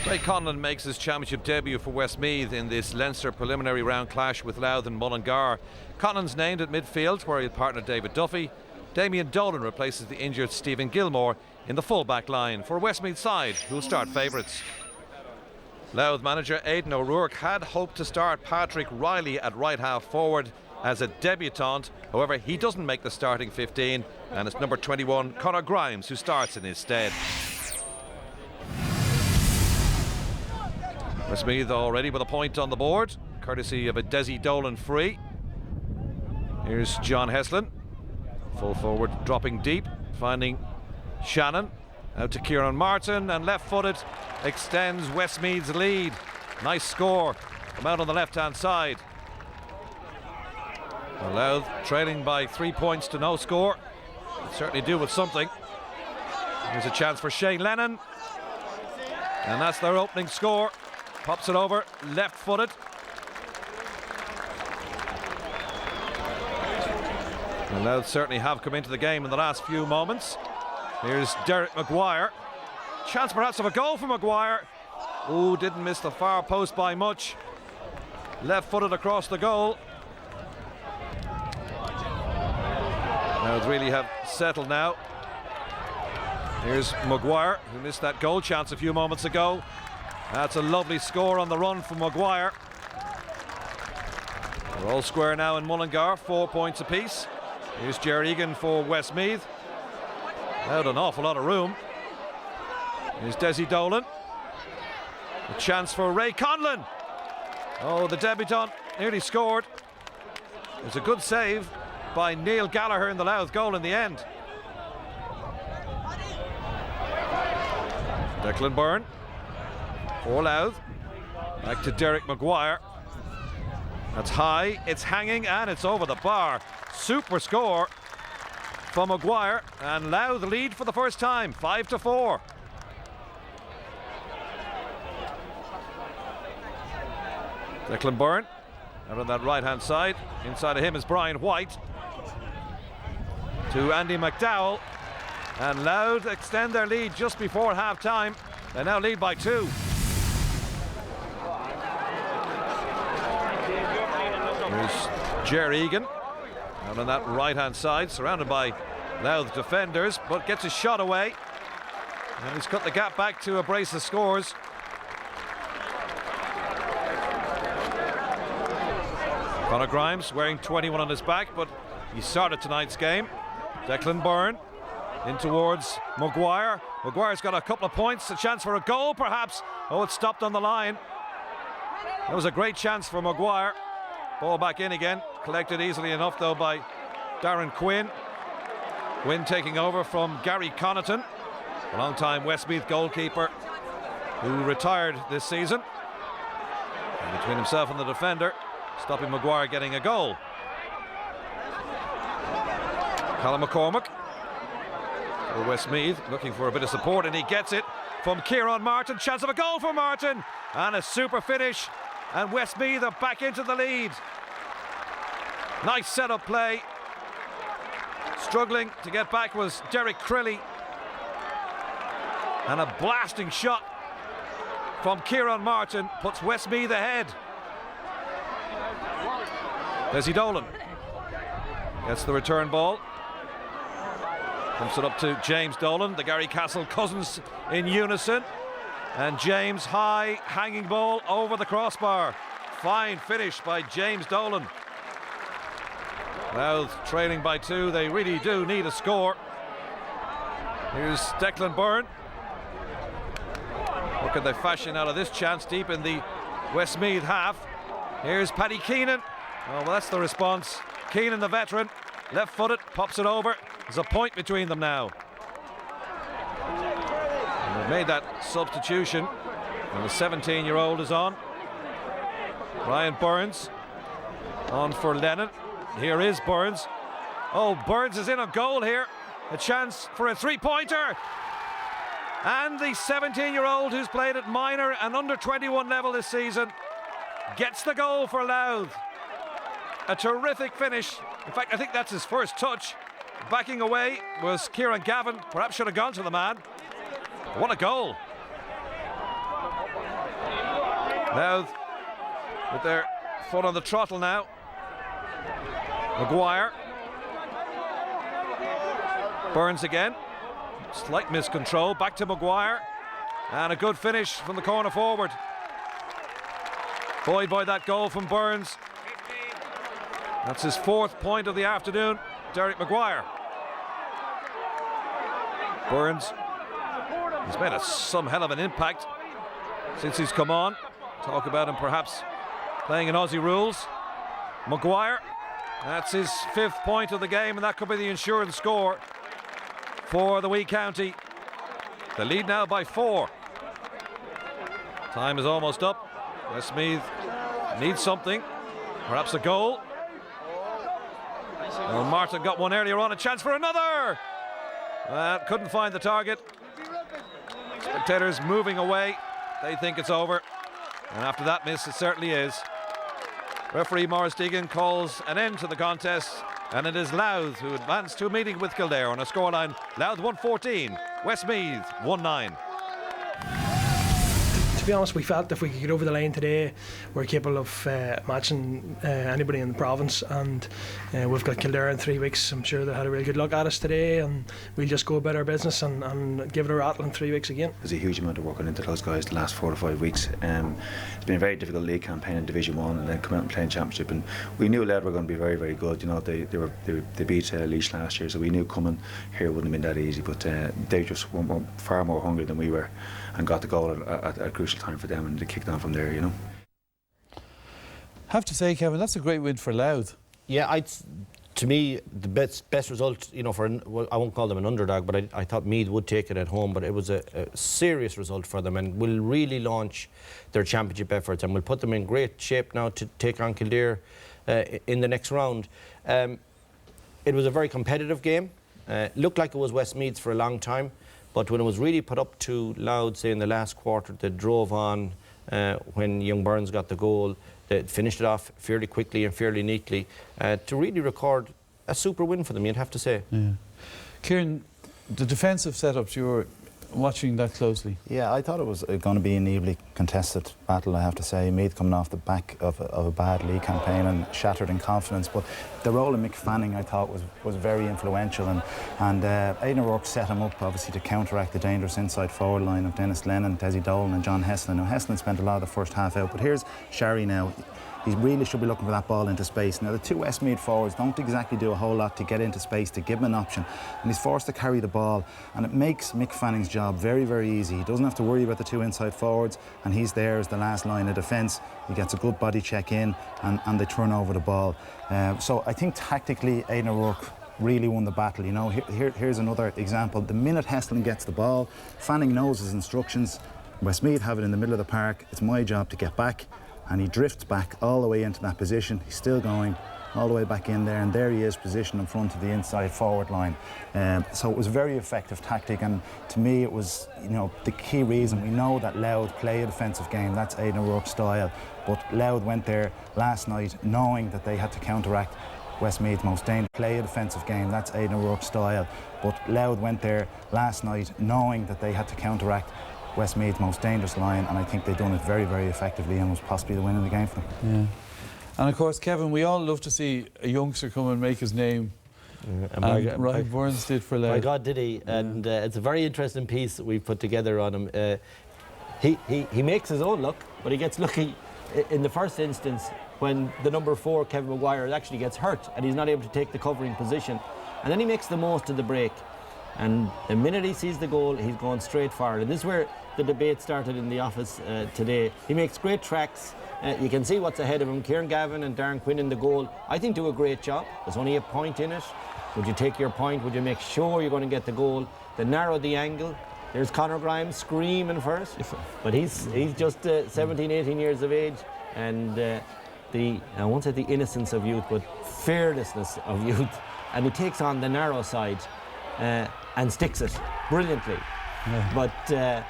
Ray Conlon makes his championship debut for Westmeath in this Leinster preliminary round clash with Louth and Mullingar. Conlon's named at midfield, where he'll partner David Duffy. Damien Dolan replaces the injured Stephen Gilmore in the full-back line for Westmeath side, who'll start favourites. Louth manager Aidan O'Rourke had hoped to start Patrick Riley at right half forward as a debutant. However, he doesn't make the starting 15, and it's number 21 Conor Grimes who starts in his stead. Westmeath already with a point on the board, courtesy of a Desi Dolan free. Here's John Heslin, full forward, dropping deep, finding Shannon. Out to Kieran Martin, and left-footed extends Westmeath's lead. Nice score from out on the left-hand side. Louth trailing by 3 points to no score. Could certainly do with something. Here's a chance for Shane Lennon, and that's their opening score. Pops it over, left-footed. And Louth certainly have come into the game in the last few moments. Here's Derek Maguire. Chance perhaps of a goal for Maguire. Oh, didn't miss the far post by much. Left-footed across the goal. Louth really have settled now. Here's Maguire, who missed that goal chance a few moments ago. That's a lovely score on the run from Maguire. They're all square now in Mullingar, 4 points apiece. Here's Jerry Egan for Westmeath. Out an awful lot of room. Here's Desi Dolan. A chance for Ray Conlon. Oh, the debutant nearly scored. It's a good save by Neil Gallagher in the Louth goal in the end. Declan Byrne for Louth. Back to Derek Maguire. That's high, it's hanging, and it's over the bar. Super score from Maguire, and Louth lead for the first time, 5-4. Declan Byrne out on that right-hand side. Inside of him is Brian White. To Andy McDowell, and Louth extend their lead just before half-time. They now lead by 2. Here's Jerry Egan out on that right-hand side, surrounded by Louth defenders, but gets his shot away. And he's cut the gap back to a brace of scores. Conor Grimes wearing 21 on his back, but he started tonight's game. Declan Byrne in towards Maguire. Maguire's got a couple of points, a chance for a goal perhaps. Oh, it's stopped on the line. That was a great chance for Maguire. Ball back in again, collected easily enough though by Darren Quinn. Quinn taking over from Gary Connaughton, a long-time Westmeath goalkeeper who retired this season. And between himself and the defender, stopping Maguire getting a goal. Callum McCormick for Westmeath, looking for a bit of support, and he gets it from Kieran Martin. Chance of a goal for Martin, and a super finish, and Westmeath are back into the lead. Nice set-up play. Struggling to get back was Derek Crilly, and a blasting shot from Kieran Martin puts Westmeath ahead. Desi Dolan gets the return ball, pumps it up to James Dolan. The Gary Castle cousins in unison, and James high, hanging ball over the crossbar. Fine finish by James Dolan. Louth trailing by 2. They really do need a score. Here's Declan Byrne. What can they fashion out of this chance deep in the Westmeath half? Here's Paddy Keenan. Oh, well, that's the response. Keenan, the veteran, left-footed, pops it over. There's a point between them now. And they've made that substitution, and the 17-year-old is on. Ryan Burns on for Lennon. Here is Burns. Oh, Burns is in a goal here. A chance for a three-pointer. And the 17-year-old who's played at minor and under 21 level this season gets the goal for Louth. A terrific finish. In fact, I think that's his first touch. Backing away was Kieran Gavin. Perhaps should have gone to the man. What a goal. Louth with their foot on the throttle now. Maguire. Burns again. Slight miscontrol. Back to Maguire. And a good finish from the corner forward. Buoyed by that goal from Burns. That's his 4th point of the afternoon. Derek Maguire. Burns. He's made some hell of an impact since he's come on. Talk about him perhaps playing in Aussie rules. Maguire. That's his 5th point of the game, and that could be the insurance score for the Wee County. The lead now by 4. Time is almost up. Westmeath needs something, perhaps a goal. Well, Martin got one earlier on, a chance for another. Couldn't find the target. Spectators moving away. They think it's over. And after that miss, it certainly is. Referee Maurice Deegan calls an end to the contest, and it is Louth who advance to a meeting with Kildare on a scoreline. Louth 1-14, Westmeath 1-9. To be honest, we felt if we could get over the line today, we're capable of matching anybody in the province, and we've got Kildare in 3 weeks. I'm sure they had a really good look at us today, and we'll just go about our business and give it a rattle in 3 weeks again. There's a huge amount of work into those guys the last 4 to 5 weeks. It's been a very difficult league campaign in Division 1 and then come out and play in Championship, and we knew Louth were going to be very, very good. You know, they beat Laois last year, so we knew coming here wouldn't have been that easy, but they just were far more hungry than we were and got the goal at a crucial time for them, and they kicked on from there, you know. Have to say, Kevin, that's a great win for Louth. Yeah, to me, the best result, you know, well, I won't call them an underdog, but I thought Meath would take it at home, but it was a serious result for them and will really launch their championship efforts and will put them in great shape now to take on Kildare in the next round. It was a very competitive game. Looked like it was Westmeath's for a long time, but when it was really put up to Louth, say in the last quarter, they drove on when young Burns got the goal. They finished it off fairly quickly and fairly neatly to really record a super win for them, you'd have to say. Yeah. Kieran, the defensive setups, you were watching that closely. Yeah, I thought it was going to be an evenly contested battle, I have to say. Meath coming off the back of a bad league campaign and shattered in confidence, but the role of Mick Fanning, I thought, was very influential, and Aidan O'Rourke set him up obviously to counteract the dangerous inside forward line of Dennis Lennon, Desi Dolan and John Heslin. Now Heslin spent a lot of the first half out, but here's Sherry now. He really should be looking for that ball into space. Now the two Westmeath forwards don't exactly do a whole lot to get into space to give him an option, and he's forced to carry the ball, and it makes Mick Fanning's job very, very easy. He doesn't have to worry about the two inside forwards, and he's there as the last line of defence. He gets a good body check in, and they turn over the ball. So I think tactically Aidan O'Rourke really won the battle. You know, here's another example. The minute Heslin gets the ball, Fanning knows his instructions. Westmeath have it in the middle of the park. It's my job to get back. And he drifts back all the way into that position. He's still going all the way back in there, and there he is positioned in front of the inside forward line. So it was a very effective tactic, and to me it was, you know, the key reason. We know that Louth play a defensive game, that's Aidan O'Rourke's style, but Louth went there last night knowing that they had to counteract Westmeath's most dangerous. Play a defensive game, that's Aidan O'Rourke's style, but Louth went there last night knowing that they had to counteract Westmeath's most dangerous line, and I think they've done it very, very effectively and was possibly the win in the game for them. Yeah. And of course, Kevin, we all love to see a youngster come and make his name. And Ryan Burns did for Louth. My God, did he? Yeah. And it's a very interesting piece that we put together on him. He makes his own luck, but he gets lucky in the first instance when the number 4, Kevin Maguire, actually gets hurt and he's not able to take the covering position. And then he makes the most of the break. And the minute he sees the goal, he's going straight forward. And this is where the debate started in the office today. He makes great tracks. You can see what's ahead of him. Kieran Gavin and Darren Quinn in the goal, I think, do a great job. There's only a point in it. Would you take your point? Would you make sure you're going to get the goal? They narrow the angle. There's Conor Grimes screaming first. But he's just 17, 18 years of age. And I won't say the innocence of youth, but fearlessness of youth. And he takes on the narrow side and sticks it brilliantly. Yeah. But